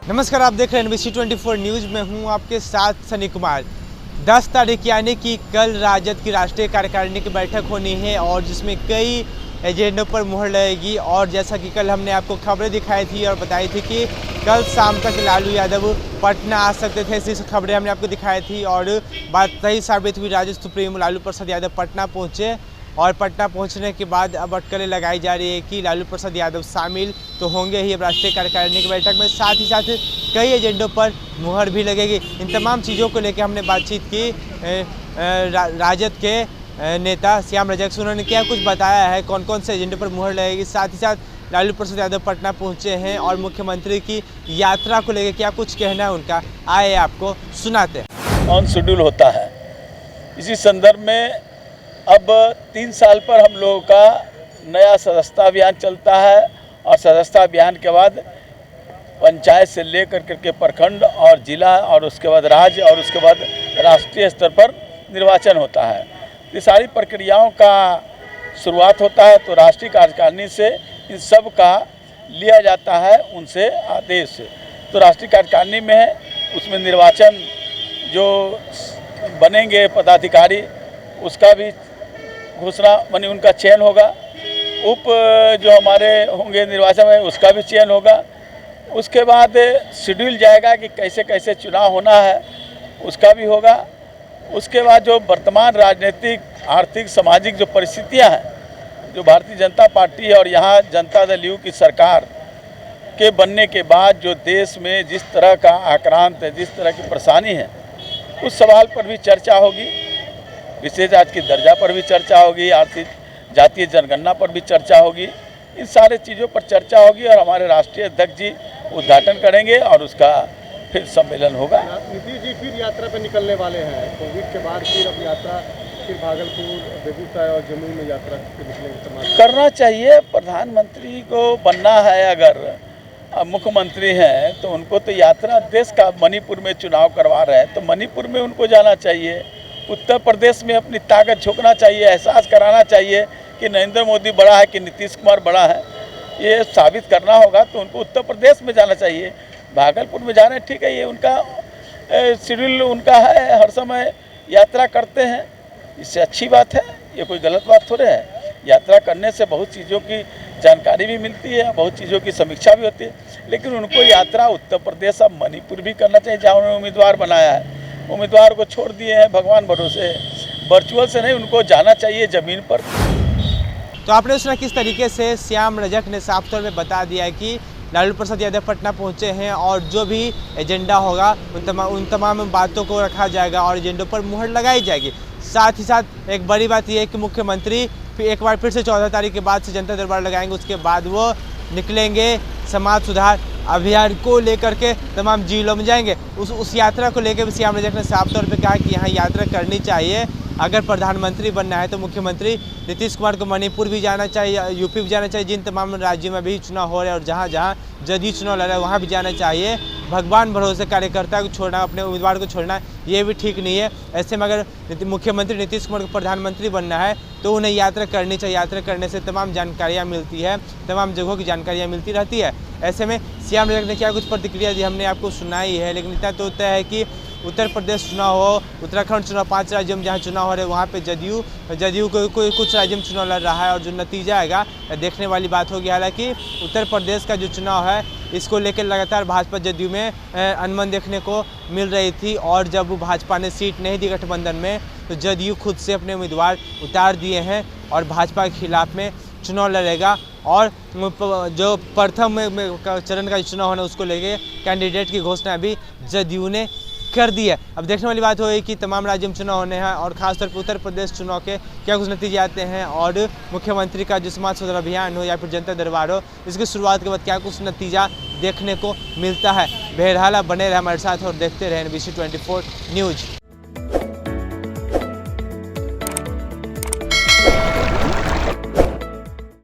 नमस्कार, आप देख रहे हैं NBC24 न्यूज़ में हूं आपके साथ सनी कुमार। 10 तारीख यानी कि कल राजद की राष्ट्रीय कार्यकारिणी की बैठक होनी है और जिसमें कई एजेंडों पर मुहर लगेगी। और जैसा कि कल हमने आपको खबरें दिखाई थी और बताई थी कि कल शाम तक लालू यादव पटना आ सकते थे, ऐसी खबरें हमने आपको दिखाई थी और बात सही साबित हुई। राजद सुप्रीमो लालू प्रसाद यादव पटना पहुँचे और पटना पहुंचने के बाद अब अटकलें लगाई जा रही है कि लालू प्रसाद यादव शामिल तो होंगे ही अब राष्ट्रीय कार्यकारिणी की बैठक में, साथ ही साथ कई एजेंडों पर मुहर भी लगेगी। इन तमाम चीज़ों को लेकर हमने बातचीत की राजद के नेता श्याम रजक से। उन्होंने क्या कुछ बताया है, कौन कौन से एजेंडे पर मुहर लगेगी, साथ ही साथ लालू प्रसाद यादव पटना पहुँचे हैं और मुख्यमंत्री की यात्रा को लेकर क्या कुछ कहना है उनका, आए आपको सुनाते हैं। ऑन शेड्यूल होता है। इसी संदर्भ में अब 3 साल पर हम लोगों का नया सदस्यता अभियान चलता है और सदस्यता अभियान के बाद पंचायत से लेकर के प्रखंड और जिला और उसके बाद राज्य और उसके बाद राष्ट्रीय स्तर पर निर्वाचन होता है। ये सारी प्रक्रियाओं का शुरुआत होता है तो राष्ट्रीय कार्यकारिणी से इन सब का लिया जाता है उनसे आदेश। तो राष्ट्रीय कार्यकारिणी में है उसमें निर्वाचन जो बनेंगे पदाधिकारी उसका भी घोषणा बनी, उनका चयन होगा। उप जो हमारे होंगे निर्वाचन में उसका भी चयन होगा। उसके बाद शेड्यूल जाएगा कि कैसे कैसे चुनाव होना है, उसका भी होगा। उसके बाद जो वर्तमान राजनीतिक आर्थिक सामाजिक जो परिस्थितियां हैं, जो भारतीय जनता पार्टी और यहाँ जनता दल यू की सरकार के बनने के बाद जो देश में जिस तरह का आक्रांत है, जिस तरह की परेशानी है, उस सवाल पर भी चर्चा होगी। विशेष आज की दर्जा पर भी चर्चा होगी, आर्थिक जातीय जनगणना पर भी चर्चा होगी। इन सारे चीज़ों पर चर्चा होगी और हमारे राष्ट्रीय अध्यक्ष जी उद्घाटन करेंगे और उसका फिर सम्मेलन होगा। नीतीश जी फिर यात्रा पर निकलने वाले हैं, कोविड के बाद फिर अब यात्रा फिर भागलपुर, बेगूसराय और जम्मू में यात्रा करना चाहिए। प्रधानमंत्री को बनना है, अगर मुख्यमंत्री हैं तो उनको तो यात्रा देश का मणिपुर में चुनाव करवा रहे हैं तो मणिपुर में उनको जाना चाहिए। उत्तर प्रदेश में अपनी ताकत झोंकना चाहिए, एहसास कराना चाहिए कि नरेंद्र मोदी बड़ा है कि नीतीश कुमार बड़ा है, ये साबित करना होगा। तो उनको उत्तर प्रदेश में जाना चाहिए। भागलपुर में जाना ठीक है, ये उनका शेड्यूल उनका है, हर समय यात्रा करते हैं, इससे अच्छी बात है, ये कोई गलत बात थोड़े है। यात्रा करने से बहुत चीज़ों की जानकारी भी मिलती है, बहुत चीज़ों की समीक्षा भी होती है। लेकिन उनको यात्रा उत्तर प्रदेश और मणिपुर भी करना चाहिए जहाँ उन्होंने उम्मीदवार बनाया है। उम्मीदवार को छोड़ दिए हैं भगवान भरोसे, वर्चुअल से नहीं, उनको जाना चाहिए ज़मीन पर। तो आपने सुना किस तरीके से श्याम रजक ने साफ तौर पे बता दिया है कि लालू प्रसाद यादव पटना पहुंचे हैं और जो भी एजेंडा होगा उन तमाम बातों को रखा जाएगा और एजेंडों पर मुहर लगाई जाएगी। साथ ही साथ एक बड़ी बात यह है कि मुख्यमंत्री एक बार फिर से 14 तारीख के बाद से जनता दरबार लगाएंगे, उसके बाद वो निकलेंगे समाज सुधार अभियान को लेकर के तमाम जिलों में जाएंगे। उस यात्रा को लेकर भी श्याम रजक ने साफ तौर पे कहा कि यहाँ यात्रा करनी चाहिए। अगर प्रधानमंत्री बनना है तो मुख्यमंत्री नीतीश कुमार को मणिपुर भी जाना चाहिए, यूपी भी जाना चाहिए, जिन तमाम राज्यों में भी चुनाव हो रहे हैं और जहाँ जहाँ जदयू चुनाव लड़ रहा है वहाँ भी जाना चाहिए। भगवान भरोसे कार्यकर्ता को छोड़ना, अपने उम्मीदवार को छोड़ना, ये भी ठीक नहीं है। ऐसे में अगर मुख्यमंत्री नीतीश कुमार को प्रधानमंत्री बनना है तो उन्हें यात्रा करनी चाहिए। यात्रा करने से तमाम जानकारियाँ मिलती है, तमाम जगहों की जानकारियाँ मिलती रहती है। ऐसे में श्याम रजक ने क्या कुछ प्रतिक्रिया दी हमने आपको सुनाई है, लेकिन इतना तो तय है कि उत्तर प्रदेश चुनाव हो, उत्तराखंड चुनाव, 5 राज्यों में जहाँ चुनाव हो रहे हैं वहाँ पे जदयू को कुछ राज्यों में चुनाव लड़ रहा है और जो नतीजा आएगा देखने वाली बात होगी। हालांकि उत्तर प्रदेश का जो चुनाव है इसको लेकर लगातार भाजपा जदयू में अनबन देखने को मिल रही थी और जब भाजपा ने सीट नहीं दी गठबंधन में तो जदयू खुद से अपने उम्मीदवार उतार दिए हैं और भाजपा के खिलाफ में चुनाव लड़ेगा। और जो प्रथम चरण का चुनाव होना उसको लेके कैंडिडेट की घोषणा भी जदयू ने कर दी है। अब देखने वाली बात होगी कि तमाम राज्यों में चुनाव होने हैं और खासतौर पर उत्तर प्रदेश चुनाव के क्या कुछ नतीजे आते हैं और मुख्यमंत्री का जो समाज सुधार अभियान हो या फिर जनता दरबार हो, इसकी शुरुआत के बाद क्या कुछ नतीजा देखने को मिलता है। बहरहाल बने रहे हमारे साथ और देखते रहे NBC24 न्यूज़।